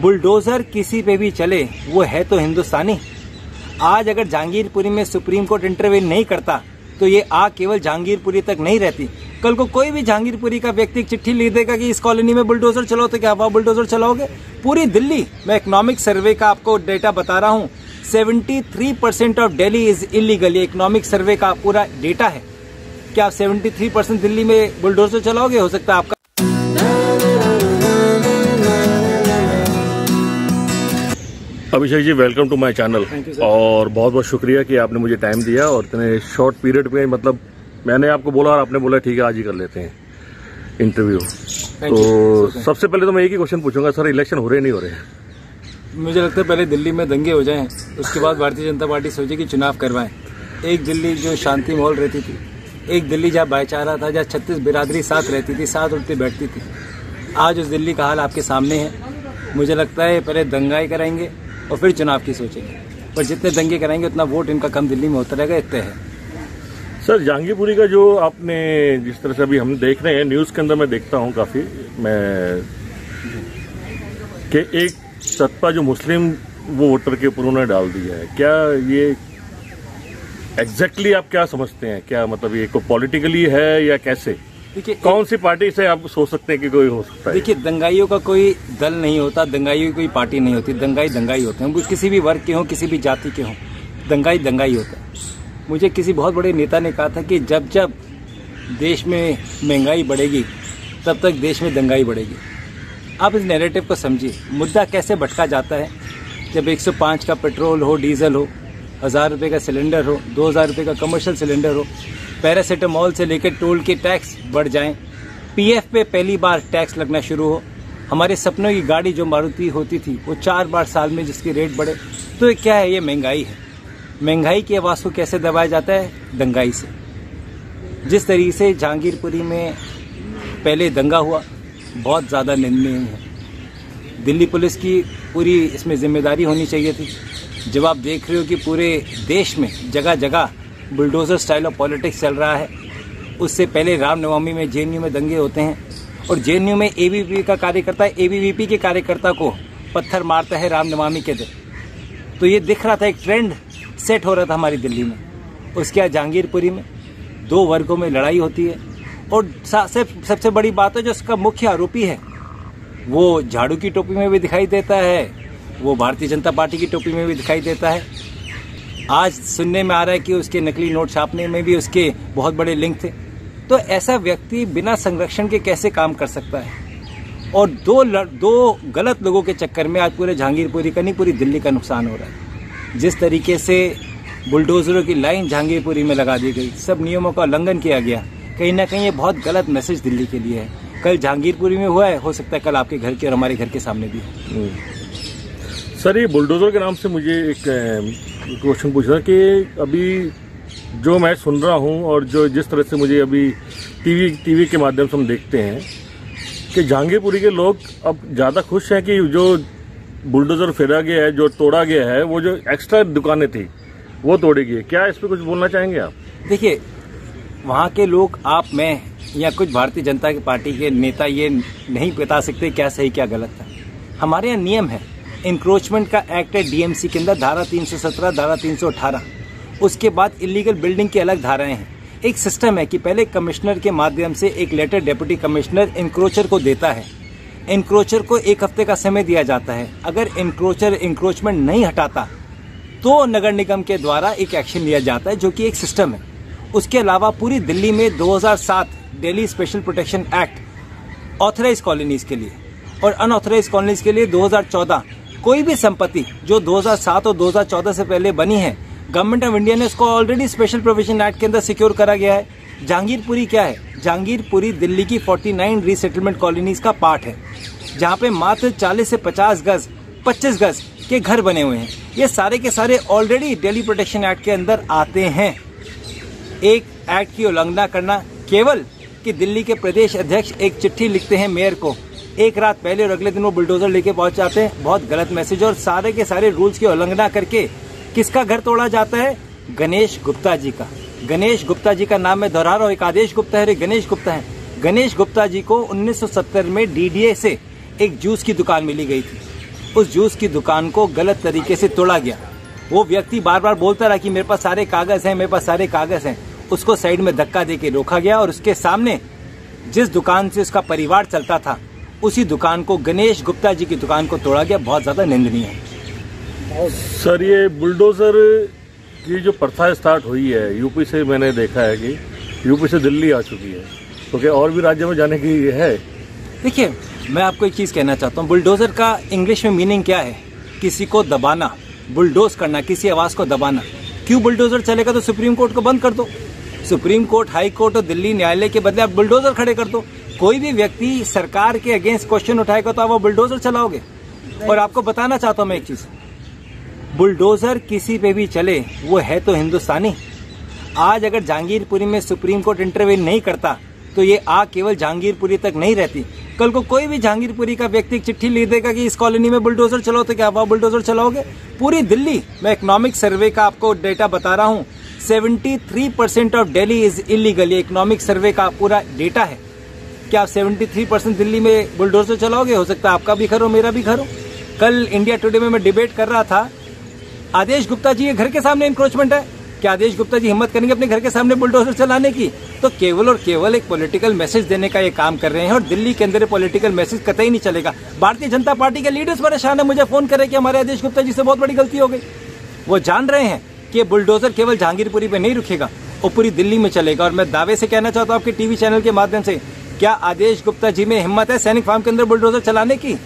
Bulldozer किसी पे भी चले वो है तो हिंदुस्तानी। आज अगर जहांगीरपुरी में सुप्रीम कोर्ट इंटरवेन नहीं करता तो ये आग केवल जहांगीरपुरी तक नहीं रहती। कल को कोई भी जहांगीरपुरी का व्यक्ति एक चिट्ठी लिख देगा कि इस कॉलोनी में बुलडोजर चलाओ, तो क्या आप बुलडोजर चलाओगे? पूरी दिल्ली, मैं इकोनॉमिक सर्वे का आपको डेटा बता रहा हूँ, 73% ऑफ दिल्ली इज इलीगल। ये इकोनॉमिक सर्वे का पूरा डेटा है। क्या आप 73% दिल्ली में बुलडोजर चलाओगे? हो सकता है आपका। Abhishek ji, welcome to my channel. और बहुत बहुत शुक्रिया कि आपने मुझे टाइम दिया और इतने शॉर्ट पीरियड में, मतलब मैंने आपको बोला और आपने बोला ठीक है आज ही कर लेते हैं इंटरव्यू। तो सबसे पहले तो मैं एक ही क्वेश्चन पूछूंगा, सर इलेक्शन हो रहे नहीं हो रहे हैं? मुझे लगता है पहले दिल्ली में दंगे हो जाएं, उसके बाद भारतीय जनता पार्टी सोचे कि चुनाव करवाएं। एक दिल्ली जो शांति माहौल रहती थी, एक दिल्ली जहाँ भाईचारा था, जहाँ 36 बिरादरी साथ रहती थी, साथ उठती बैठती थी, आज उस दिल्ली का हाल आपके सामने है। मुझे लगता है पहले दंगाई कराएंगे और फिर चुनाव की सोचेंगे, पर जितने दंगे कराएंगे उतना वोट इनका कम दिल्ली में होता रहेगा, इतने है। सर जहांगीरपुरी का जो आपने जिस तरह से अभी हम देख रहे हैं न्यूज़ के अंदर, मैं देखता हूँ काफ़ी मैं कि एक सत्ता जो मुस्लिम वो वोटर के ऊपर उन्होंने डाल दिया है, क्या ये एग्जैक्टली आप क्या समझते हैं? क्या मतलब ये कोई पॉलिटिकली है या कैसे? देखिए, कौन सी पार्टी से आप सोच सकते हैं कि कोई हो सकता है? देखिए, दंगाइयों का कोई दल नहीं होता, दंगाइयों की कोई पार्टी नहीं होती। दंगाई दंगाई होते हैं, वो किसी भी वर्ग के हों, किसी भी जाति के हों, दंगाई दंगाई होता है। मुझे किसी बहुत बड़े नेता ने कहा था कि जब जब देश में महंगाई बढ़ेगी तब तक देश में दंगाई बढ़ेगी। आप इस नैरेटिव को समझिए, मुद्दा कैसे भटका जाता है। जब 105 का पेट्रोल हो, डीजल हो, 1000 रुपये का सिलेंडर हो, 2000 रुपये का कमर्शियल सिलेंडर हो, पैरासीटामॉल से लेकर टोल के टैक्स बढ़ जाएं, पीएफ पे पहली बार टैक्स लगना शुरू हो, हमारे सपनों की गाड़ी जो मारुति होती थी वो 4 बार साल में जिसकी रेट बढ़े, तो ये क्या है? ये महंगाई है। महंगाई की आवाज़ को कैसे दबाया जाता है? दंगाई से। जिस तरीके से जहांगीरपुरी में पहले दंगा हुआ, बहुत ज़्यादा निंदनीय है। दिल्ली पुलिस की पूरी इसमें जिम्मेदारी होनी चाहिए थी। जब आप देख रहे हो कि पूरे देश में जगह जगह बुलडोजर स्टाइल ऑफ पॉलिटिक्स चल रहा है, उससे पहले रामनवमी में जेएनयू में दंगे होते हैं और जेएनयू में एबीवीपी का कार्यकर्ता एबीवीपी के कार्यकर्ता को पत्थर मारता है रामनवमी के दिन। तो ये दिख रहा था, एक ट्रेंड सेट हो रहा था हमारी दिल्ली में। उसके बाद जहांगीरपुरी में 2 वर्गों में लड़ाई होती है और सबसे बड़ी बात है, जो उसका मुख्य आरोपी है वो झाड़ू की टोपी में भी दिखाई देता है, वो भारतीय जनता पार्टी की टोपी में भी दिखाई देता है। आज सुनने में आ रहा है कि उसके नकली नोट छापने में भी उसके बहुत बड़े लिंक थे। तो ऐसा व्यक्ति बिना संरक्षण के कैसे काम कर सकता है? और दो गलत लोगों के चक्कर में आज पूरे जहांगीरपुरी का नहीं, पूरी दिल्ली का नुकसान हो रहा है। जिस तरीके से बुलडोजरों की लाइन जहांगीरपुरी में लगा दी गई, सब नियमों का उल्लंघन किया गया, कहीं ना कहीं ये बहुत गलत मैसेज दिल्ली के लिए है। कल जहांगीरपुरी में हुआ है, हो सकता है कल आपके घर के और हमारे घर के सामने भी है। सर ये बुलडोजर के नाम से मुझे एक क्वेश्चन पूछना कि अभी जो मैं सुन रहा हूं और जो जिस तरह से मुझे अभी टीवी के माध्यम से हम देखते हैं कि जहांगीरपुरी के लोग अब ज़्यादा खुश हैं कि जो बुलडोजर फेरा गया है, जो तोड़ा गया है, वो जो एक्स्ट्रा दुकानें थी वो तोड़ी गई। क्या इस पर कुछ बोलना चाहेंगे आप? देखिए, वहाँ के लोग, आप, मैं या कुछ भारतीय जनता पार्टी के नेता ये नहीं बता सकते क्या सही क्या गलत है। हमारे यहाँ नियम है, इंक्रोचमेंट का एक्ट है डीएमसी के अंदर, धारा 317, धारा 318। उसके बाद इलीगल बिल्डिंग की अलग धाराएं हैं। एक सिस्टम है कि पहले कमिश्नर के माध्यम से एक लेटर डेप्यूटी कमिश्नर इंक्रोचर को देता है। इंक्रोचर को 1 हफ्ते का समय दिया जाता है। अगर इंक्रोचर इंक्रोचमेंट नहीं हटाता तो नगर निगम के द्वारा एक एक्शन लिया जाता है, जो कि एक सिस्टम है। उसके अलावा पूरी दिल्ली में 2007 Delhi special protection act authorise colonies के लिए और अनऑथराइज कॉलोनीज के लिए 2014, कोई भी संपत्ति जो 2007 और 2014 से पहले बनी है, गवर्नमेंट ऑफ इंडिया ने उसको ऑलरेडी स्पेशल प्रोविजन एक्ट के अंदर सिक्योर करा गया है। जहांगीरपुरी क्या है? जहांगीरपुरी दिल्ली की 49 रीसेटलमेंट कॉलोनीज का पार्ट है, जहां पे मात्र 40 से 50 गज, 25 गज के घर बने हुए हैं। ये सारे के सारे ऑलरेडी दिल्ली प्रोटेक्शन एक्ट के अंदर आते हैं। एक एक्ट की उल्लंघना करना, केवल कि दिल्ली के प्रदेश अध्यक्ष एक चिट्ठी लिखते हैं मेयर को एक रात पहले और अगले दिन वो बुलडोजर लेके पहुंच जाते हैं, बहुत गलत मैसेज। और सारे के सारे रूल्स की उल्लंघना करके किसका घर तोड़ा जाता है? गणेश गुप्ता जी का। गणेश गुप्ता जी का नाम मैं दोहरा रहा हूँ, एक आदेश गुप्ता है, गणेश गुप्ता है। गणेश गुप्ता जी को 1970 में डीडीए से एक जूस की दुकान मिली गई थी। उस जूस की दुकान को गलत तरीके से तोड़ा गया। वो व्यक्ति बार बार बोलता रहा कि मेरे पास सारे कागज हैं, मेरे पास सारे कागज हैं। उसको साइड में धक्का देके रोका गया और उसके सामने जिस दुकान से उसका परिवार चलता था उसी दुकान को, गणेश गुप्ता जी की दुकान को तोड़ा गया। बहुत ज्यादा निंदनीय है। सर, ये बुलडोजर की जो प्रथा स्टार्ट हुई है यूपी से, मैंने देखा है कि यूपी से दिल्ली आ चुकी है, तो क्या और भी राज्यों में जाने की है? देखिए, मैं आपको एक चीज कहना चाहता हूँ। बुलडोजर का इंग्लिश में मीनिंग क्या है? किसी को दबाना, बुलडोज करना, किसी आवाज को दबाना। क्यों बुलडोजर चलेगा तो सुप्रीम कोर्ट को बंद कर दो। सुप्रीम कोर्ट, हाई कोर्ट और दिल्ली न्यायालय के बदले आप बुलडोजर खड़े कर दो। कोई भी व्यक्ति सरकार के अगेंस्ट क्वेश्चन उठाएगा तो आप वो बुलडोजर चलाओगे। और आपको बताना चाहता हूं मैं एक चीज, बुलडोजर किसी पे भी चले वो है तो हिंदुस्तानी। आज अगर जहांगीरपुरी में सुप्रीम कोर्ट इंटरवेन नहीं करता तो ये आग केवल जहांगीरपुरी तक नहीं रहती। कल को कोई भी जहांगीरपुरी का व्यक्ति चिट्ठी लिख देगा कि इस कॉलोनी में बुलडोजर चलाओ, तो क्या आप बुलडोजर चलाओगे? पूरी दिल्ली, मैं इकोनॉमिक सर्वे का आपको डेटा बता रहा हूं, 73% ऑफ दिल्ली इज इलीगल। ये इकोनॉमिक सर्वे का पूरा डेटा है। क्या आप 73% दिल्ली में बुलडोजर चलाओगे? हो सकता है आपका भी घर हो, मेरा भी घर हो। कल इंडिया टुडे में मैं डिबेट कर रहा था, आदेश गुप्ता जी के घर के सामने इंक्रोचमेंट है। क्या आदेश गुप्ता जी हिम्मत करेंगे अपने घर के सामने बुलडोजर चलाने की? तो केवल और केवल एक पॉलिटिकल मैसेज देने का ये काम कर रहे हैं और दिल्ली के अंदर पॉलिटिकल मैसेज कतई नहीं चलेगा। भारतीय जनता पार्टी के लीडर्स परेशान है, मुझे फोन करे कि हमारे आदेश गुप्ता जी से बहुत बड़ी गलती हो गई। वो जान रहे हैं कि बुलडोजर केवल जहांगीरपुरी पे नहीं रुकेगा, वो पूरी दिल्ली में चलेगा। और मैं दावे से कहना चाहता हूँ आपके टीवी चैनल के माध्यम से, क्या आदेश गुप्ता जी में हिम्मत है सैनिक फार्म के अंदर बुलडोजर चलाने की?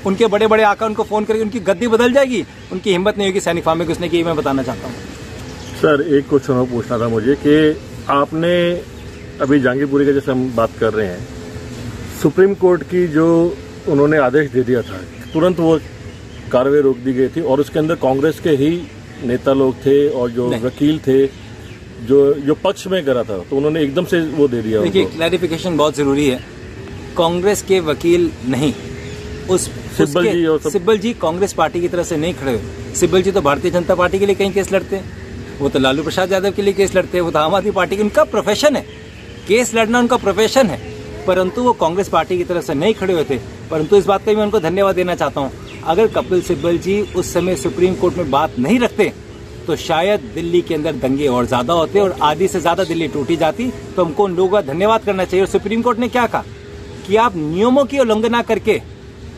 उनके बड़े बड़े आका उनको फोन करके उनकी गद्दी बदल जाएगी। उनकी हिम्मत नहीं होगी सैनिक फार्म में घुसने की, मैं बताना चाहता हूँ। सर, एक क्वेश्चन और पूछना था मुझे कि आपने अभी जहांगीरपुरी का जैसे हम बात कर रहे हैं, सुप्रीम कोर्ट की जो उन्होंने आदेश दे दिया था, तुरंत वो कार्रवाई रोक दी गई थी और उसके अंदर कांग्रेस के ही नेता लोग थे और जो वकील थे जो पक्ष में करा था, तो उन्होंने एकदम से वो दे दिया। देखिए, क्लैरिफिकेशन बहुत जरूरी है। कांग्रेस के वकील नहीं, सिब्बल जी कांग्रेस पार्टी की तरफ से नहीं खड़े हुए। सिब्बल जी तो भारतीय जनता पार्टी के लिए कहीं केस लड़ते हैं, वो तो लालू प्रसाद यादव के लिए केस लड़ते हैं, वो तो आम आदमी पार्टी की, उनका प्रोफेशन है, केस लड़ना उनका प्रोफेशन है। परंतु वो कांग्रेस पार्टी की तरफ से नहीं खड़े हुए थे। परंतु इस बात का मैं उनको धन्यवाद देना चाहता हूँ, अगर कपिल सिब्बल जी उस समय सुप्रीम कोर्ट में बात नहीं रखते तो शायद दिल्ली के अंदर दंगे और ज्यादा होते और आधी से ज्यादा दिल्ली टूटी जाती। तो हमको उन लोगों का धन्यवाद करना चाहिए। और सुप्रीम कोर्ट ने क्या कहा कि आप नियमों की उल्लंघना करके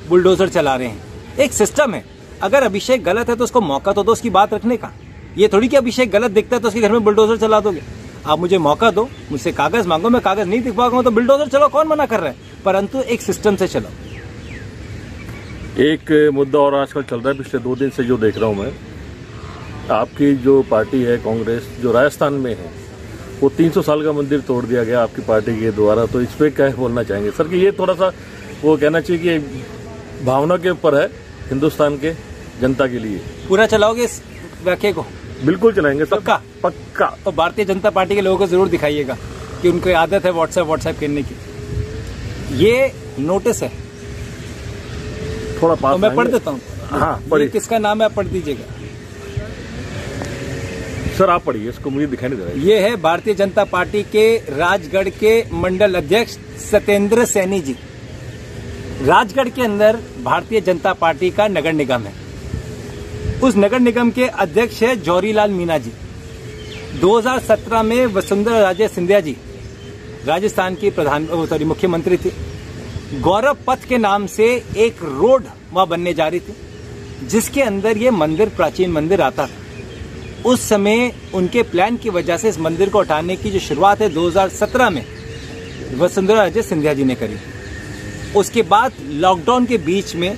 बुलडोजर चला रहे हैं। एक सिस्टम है, अगर अभिषेक गलत है तो उसको मौका तो दो उसकी बात रखने का। ये थोड़ी कि अभिषेक गलत दिखता है तो उसके घर में बुलडोजर चला दोगे। आप मुझे मौका दो, मुझसे कागज मांगो, मैं कागज नहीं दिखा पाऊंगा तो बुलडोजर चलो, कौन मना कर रहा है? परंतु एक सिस्टम से चलो। एक मुद्दा और आजकल चल रहा है पिछले 2 दिन से, जो देख रहा हूं मैं, आपकी जो पार्टी है कांग्रेस, जो राजस्थान में है, वो 300 साल का मंदिर तोड़ दिया गया आपकी पार्टी के द्वारा। तो इस पर क्या बोलना चाहेंगे सर? कि ये थोड़ा सा वो कहना चाहिए कि भावना के ऊपर है हिंदुस्तान के जनता के लिए। पूरा चलाओगे इस व्याख्या को? बिल्कुल चलाएंगे सर, पक्का। तो भारतीय जनता पार्टी के लोगों को जरूर दिखाइएगा कि उनको आदत है व्हाट्सएप करने की। ये नोटिस है, थोड़ा पास, तो मैं पढ़ देता हूँ। हाँ, पढ़िए। किसका नाम है आप पढ़ दीजिएगा। सर आप पढ़िए, इसको मुझे दिखाई नहीं दे रहा है। ये है भारतीय जनता पार्टी के राजगढ़ के मंडल अध्यक्ष सत्येंद्र सैनी जी। राजगढ़ के अंदर भारतीय जनता पार्टी का नगर निगम है, उस नगर निगम के अध्यक्ष है जौहरीलाल मीना जी। 2017 में वसुंधरा राजे सिंधिया जी राजस्थान की मुख्यमंत्री थी। गौरव पथ के नाम से एक रोड वहां बनने जा रही थी, जिसके अंदर ये मंदिर, प्राचीन मंदिर आता था। उस समय उनके प्लान की वजह से इस मंदिर को हटाने की जो शुरुआत है 2017 में वसुंधरा राजे सिंधिया जी ने करी। उसके बाद लॉकडाउन के बीच में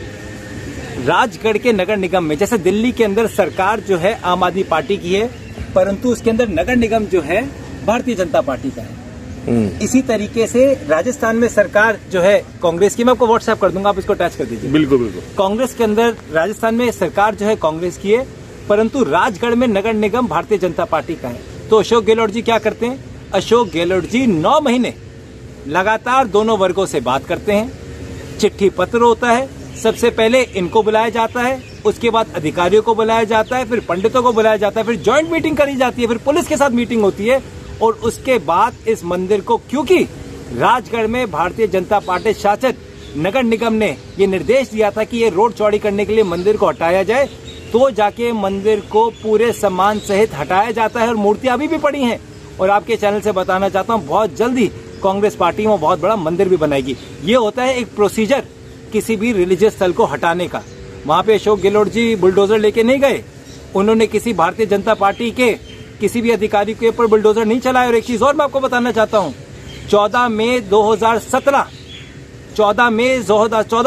राजगढ़ के नगर निगम में, जैसे दिल्ली के अंदर सरकार जो है आम आदमी पार्टी की है, परंतु उसके अंदर नगर निगम जो है भारतीय जनता पार्टी का है। इसी तरीके से राजस्थान में सरकार जो है कांग्रेस की, मैं आपको व्हाट्सएप कर दूंगा, आप इसको अटैच कर दीजिए। बिल्कुल बिल्कुल। कांग्रेस के अंदर राजस्थान में सरकार जो है कांग्रेस की है, परंतु राजगढ़ में नगर निगम भारतीय जनता पार्टी का है। तो अशोक गहलोत जी क्या करते हैं? अशोक गहलोत जी 9 महीने लगातार दोनों वर्गों से बात करते हैं, चिट्ठी पत्र होता है, सबसे पहले इनको बुलाया जाता है, उसके बाद अधिकारियों को बुलाया जाता है, फिर पंडितों को बुलाया जाता है, फिर ज्वाइंट मीटिंग करी जाती है, फिर पुलिस के साथ मीटिंग होती है और उसके बाद इस मंदिर को, क्योंकि राजगढ़ में भारतीय जनता पार्टी शासित नगर निगम ने ये निर्देश दिया था कि ये रोड चौड़ी करने के लिए मंदिर को हटाया जाए, तो जाके मंदिर को पूरे सम्मान सहित हटाया जाता है और मूर्तियां अभी भी पड़ी हैं। और आपके चैनल से बताना चाहता हूं, बहुत जल्दी कांग्रेस पार्टी में बहुत बड़ा मंदिर भी बनाएगी। ये होता है एक प्रोसीजर किसी भी रिलीजियस स्थल को हटाने का। वहां पे अशोक गहलोत जी बुलडोजर लेके नहीं गए, उन्होंने किसी भारतीय जनता पार्टी के किसी भी अधिकारी के ऊपर बुलडोजर नहीं चलाया। और एक चीज और मैं आपको बताना चाहता हूं, 14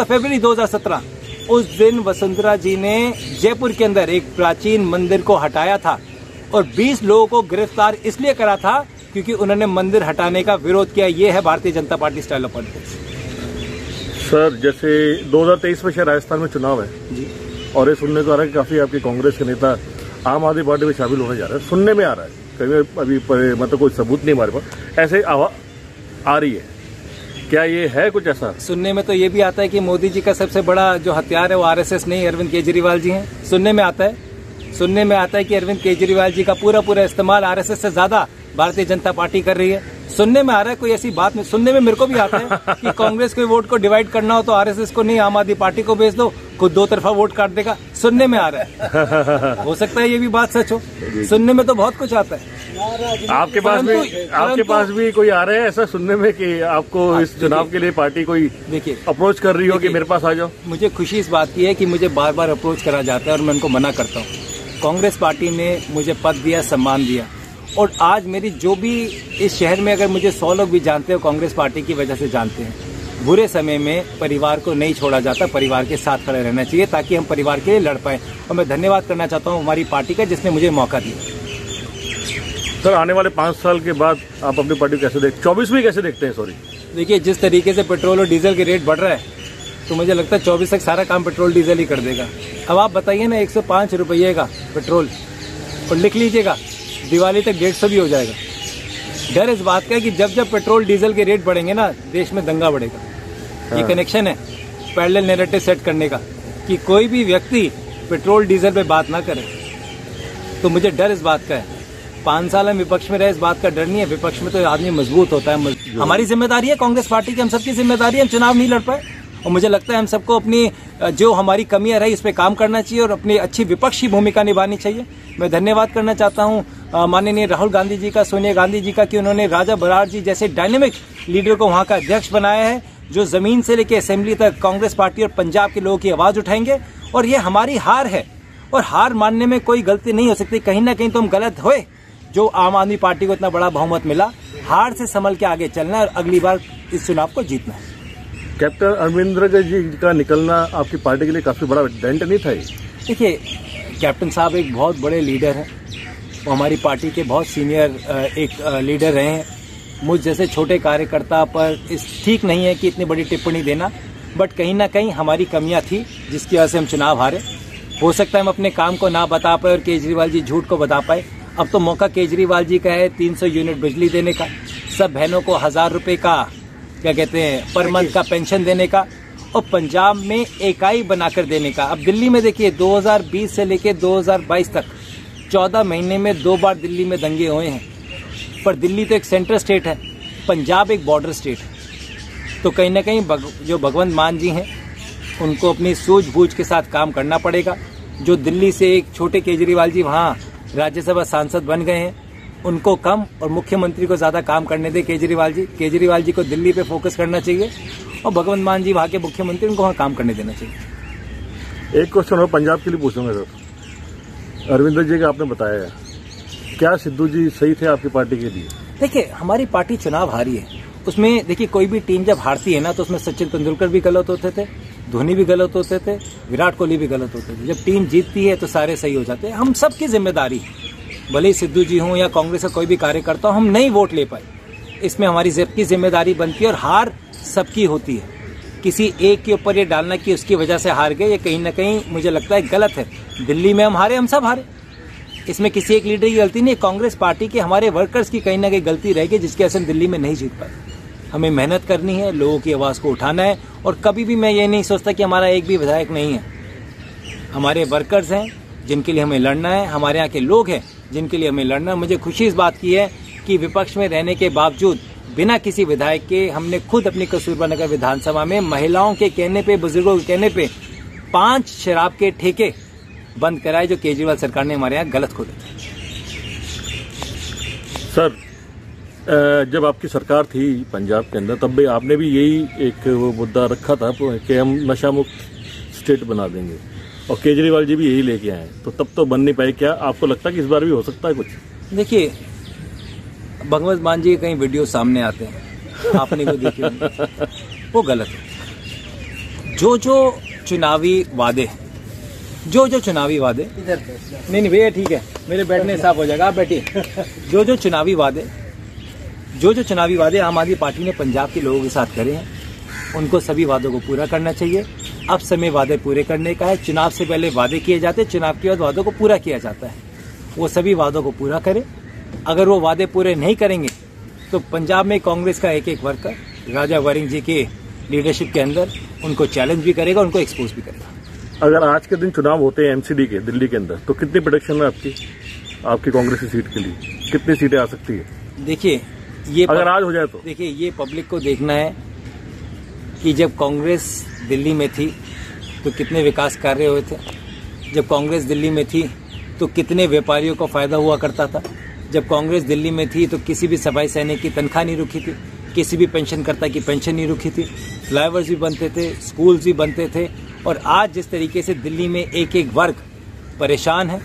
फरवरी 2017 उस दिन वसुंधरा जी ने जयपुर के अंदर एक प्राचीन मंदिर को हटाया था और 20 लोगों को गिरफ्तार इसलिए करा था क्योंकि उन्होंने मंदिर हटाने का विरोध किया। ये है Bharatiya Janata party style of politics. Sir, जैसे 2023 में शायद राजस्थान में चुनाव है जी, और ये सुनने को आ रहा है कि काफी आपके कांग्रेस के नेता आम आदमी पार्टी में शामिल होने जा रहे हैं। सुनने में आ रहा है, कभी अभी मतलब कोई सबूत नहीं हमारे पास, ऐसे आ रही है, क्या ये है कुछ ऐसा? सुनने में तो ये भी आता है कि मोदी जी का सबसे बड़ा जो हथियार है वो आरएसएस नहीं, अरविंद केजरीवाल जी हैं। सुनने में आता है कि अरविंद केजरीवाल जी का पूरा इस्तेमाल आरएसएस से ज्यादा भारतीय जनता पार्टी कर रही है। सुनने में आ रहा है, कोई ऐसी बात नहीं। सुनने में मेरे को भी आता है कि कांग्रेस के वोट को डिवाइड करना हो तो आरएसएस को नहीं, आम आदमी पार्टी को भेज दो, खुद दो तरफा वोट काट देगा। सुनने में आ रहा है, हो सकता है ये भी बात सच हो। सुनने में तो बहुत कुछ आता है। आपके पास भी कोई आ रहा है ऐसा सुनने में कि आपको इस चुनाव के लिए पार्टी कोई देखिए अप्रोच कर रही हो कि मेरे पास आ जाओ? मुझे खुशी इस बात की है कि मुझे बार बार अप्रोच करा जाता है और मैं उनको मना करता हूँ। कांग्रेस पार्टी ने मुझे पद दिया, सम्मान दिया, और आज मेरी जो भी इस शहर में अगर मुझे 100 लोग भी जानते हो, कांग्रेस पार्टी की वजह से जानते हैं। बुरे समय में परिवार को नहीं छोड़ा जाता, परिवार के साथ खड़े रहना चाहिए ताकि हम परिवार के लिए लड़ पाएं। और मैं धन्यवाद करना चाहता हूं हमारी पार्टी का जिसने मुझे मौका दिया। सर, आने वाले 5 साल के बाद आप अपनी पार्टी कैसे 24 में कैसे देखते हैं? सॉरी, देखिए, जिस तरीके से पेट्रोल और डीजल के रेट बढ़ रहा है तो मुझे लगता है 24 तक सारा काम पेट्रोल डीजल ही कर देगा। अब आप बताइए ना, 105 रुपये का पेट्रोल, और लिख लीजिएगा दिवाली तक 150 भी हो जाएगा। डर इस बात का है कि जब जब पेट्रोल डीजल के रेट बढ़ेंगे ना, देश में दंगा बढ़ेगा। ये कनेक्शन है पैरेलल नैरेटिव सेट करने का कि कोई भी व्यक्ति पेट्रोल डीजल पे बात ना करे। तो मुझे डर इस बात का है। 5 साल हम विपक्ष में रहे, इस बात का डर नहीं है। विपक्ष में तो आदमी मजबूत होता है। हमारी जिम्मेदारी है, कांग्रेस पार्टी की हम सबकी जिम्मेदारी है, हम चुनाव नहीं लड़ पाए। और मुझे लगता है हम सबको अपनी जो हमारी कमियां रही इस पे काम करना चाहिए और अपनी अच्छी विपक्षी भूमिका निभानी चाहिए। मैं धन्यवाद करना चाहता हूं माननीय राहुल गांधी जी का, सोनिया गांधी जी का, कि उन्होंने राजा बराड़ जी जैसे डायनेमिक लीडर को वहां का अध्यक्ष बनाया है, जो जमीन से लेकर असेंबली तक कांग्रेस पार्टी और पंजाब के लोगों की आवाज उठाएंगे। और ये हमारी हार है, और हार मानने में कोई गलती नहीं हो सकती। कहीं ना कहीं तो हम गलत हुए, जो आम आदमी पार्टी को इतना बड़ा बहुमत मिला। हार से संभल के आगे चलना है और अगली बार इस चुनाव को जीतना है। कैप्टन अमरिंदर जी का निकलना आपकी पार्टी के लिए काफी बड़ा डेंट नहीं था? देखिए, कैप्टन साहब एक बहुत बड़े लीडर हैं, वो हमारी पार्टी के बहुत सीनियर एक लीडर रहे हैं। मुझ जैसे छोटे कार्यकर्ता पर इस ठीक नहीं है कि इतनी बड़ी टिप्पणी देना, बट कहीं ना कहीं हमारी कमियां थी जिसकी वजह से हम चुनाव हारे। हो सकता है हम अपने काम को ना बता पाए और केजरीवाल जी झूठ को बता पाए। अब तो मौका केजरीवाल जी का है 300 यूनिट बिजली देने का, सब बहनों को 1000 रुपये का क्या कहते हैं पर मंथ का पेंशन देने का, और पंजाब में इकाई बनाकर देने का। अब दिल्ली में देखिए 2020 से लेकर 2022 तक 14 महीने में 2 बार दिल्ली में दंगे हुए हैं। पर दिल्ली तो एक सेंट्रल स्टेट है, पंजाब एक बॉर्डर स्टेट है। तो कहीं ना कहीं जो भगवंत मान जी हैं उनको अपनी सूझबूझ के साथ काम करना पड़ेगा। जो दिल्ली से एक छोटे केजरीवाल जी वहाँ राज्यसभा सांसद बन गए हैं, उनको कम और मुख्यमंत्री को ज्यादा काम करने दे केजरीवाल जी को दिल्ली पे फोकस करना चाहिए, और भगवंत मान जी वहाँ के मुख्यमंत्री, उनको वहाँ काम करने देना चाहिए। एक क्वेश्चन और पंजाब के लिए पूछूंगा सर। अरविंदर जी का आपने बताया है, क्या सिद्धू जी सही थे आपकी पार्टी के लिए? देखिए, हमारी पार्टी चुनाव हारी है, उसमें देखिए कोई भी टीम जब हारती है ना तो उसमें सचिन तेंदुलकर भी गलत होते थे, धोनी भी गलत होते थे, विराट कोहली भी गलत होते थे। जब टीम जीतती है तो सारे सही हो जाते हैं। हम सबकी जिम्मेदारी, भले ही सिद्धू जी हों या कांग्रेस का कोई भी कार्यकर्ता हो, हम नहीं वोट ले पाए, इसमें हमारी सबकी जिम्मेदारी बनती है। और हार सबकी होती है, किसी एक के ऊपर ये डालना कि उसकी वजह से हार गए, ये कहीं ना कहीं मुझे लगता है गलत है। दिल्ली में हम हारे, हम सब हारे, इसमें किसी एक लीडर की गलती नहीं है। कांग्रेस पार्टी के हमारे वर्कर्स की कहीं ना कहीं गलती रहेगी जिसकी वजह से हम दिल्ली में नहीं जीत पाए। हमें मेहनत करनी है, लोगों की आवाज़ को उठाना है, और कभी भी मैं ये नहीं सोचता कि हमारा एक भी विधायक नहीं है। हमारे वर्कर्स हैं जिनके लिए हमें लड़ना है, हमारे यहाँ के लोग हैं जिनके लिए हमें लड़ना है। मुझे खुशी इस बात की है कि विपक्ष में रहने के बावजूद बिना किसी विधायक के हमने खुद अपनी कस्तूरबा नगर विधानसभा में महिलाओं के कहने पे, बुजुर्गों के कहने पे 5 शराब के ठेके बंद कराए जो केजरीवाल सरकार ने हमारे यहाँ गलत खोले थे। सर, जब आपकी सरकार थी पंजाब के अंदर, तब भी आपने भी यही एक वो मुद्दा रखा था कि हम नशा मुक्त स्टेट बना देंगे, और केजरीवाल जी भी यही लेके आए, तो तब तो बन नहीं पाए। क्या आपको लगता है कि इस बार भी हो सकता है कुछ? देखिए, भगवंत मान जी के कई वीडियो सामने आते हैं, आपने वो देखे होंगे, वो गलत है। जो चुनावी वादे नहीं भैया ठीक है, मेरे बैठने साफ हो जाएगा, आप बैठिए। जो चुनावी वादे आम आदमी पार्टी ने पंजाब के लोगों के साथ करे हैं, उनको सभी वादों को पूरा करना चाहिए। अब समय वादे पूरे करने का है। चुनाव से पहले वादे किए जाते, चुनाव के बाद वादों को पूरा किया जाता है। वो सभी वादों को पूरा करें। अगर वो वादे पूरे नहीं करेंगे तो पंजाब में कांग्रेस का एक वर्कर राजा वरिंग जी के लीडरशिप के अंदर उनको चैलेंज भी करेगा, उनको एक्सपोज भी करेगा। अगर आज के दिन चुनाव होते हैं एमसीडी के दिल्ली के अंदर, तो कितनी प्रेडिक्शन है आपकी कांग्रेस की सीट के लिए? कितनी सीटें आ सकती है? देखिए, ये अगर आज हो जाए तो देखिए, ये पब्लिक को देखना है कि जब कांग्रेस दिल्ली में थी तो कितने विकास कार्य हुए थे। जब कांग्रेस दिल्ली में थी तो कितने व्यापारियों को फायदा हुआ करता था। जब कांग्रेस दिल्ली में थी तो किसी भी सफाई सैनिक की तनख्वाह नहीं रुकी थी, किसी भी पेंशनकर्ता की पेंशन नहीं रुकी थी, फ्लाईओवर्स भी बनते थे, स्कूल्स भी बनते थे। और आज जिस तरीके से दिल्ली में एक वर्ग परेशान है,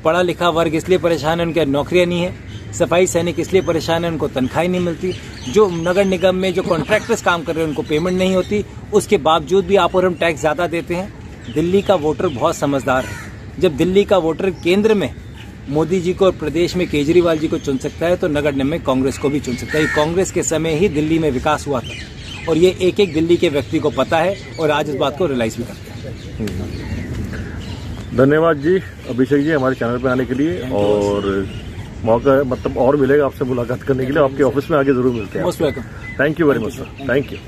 पढ़ा लिखा वर्ग इसलिए परेशान है, उनके नौकरियां नहीं है, सफाई सैनिक इसलिए परेशान है, उनको तनख्वाह नहीं मिलती, जो नगर निगम में जो कॉन्ट्रैक्टर्स काम कर रहे हैं उनको पेमेंट नहीं होती, उसके बावजूद भी आप और हम टैक्स ज़्यादा देते हैं। दिल्ली का वोटर बहुत समझदार है। जब दिल्ली का वोटर केंद्र में मोदी जी को और प्रदेश में केजरीवाल जी को चुन सकता है तो नगर निगम में कांग्रेस को भी चुन सकता है। कांग्रेस के समय ही दिल्ली में विकास हुआ था और ये एक दिल्ली के व्यक्ति को पता है और आज इस बात को रियलाइज भी करते हैं। धन्यवाद जी अभिषेक जी हमारे चैनल पे आने के लिए, और मौका मतलब और मिलेगा आपसे मुलाकात करने के लिए, आपके ऑफिस में आगे जरूर मिलते हैं। Most welcome. Thank you very much sir, thank you.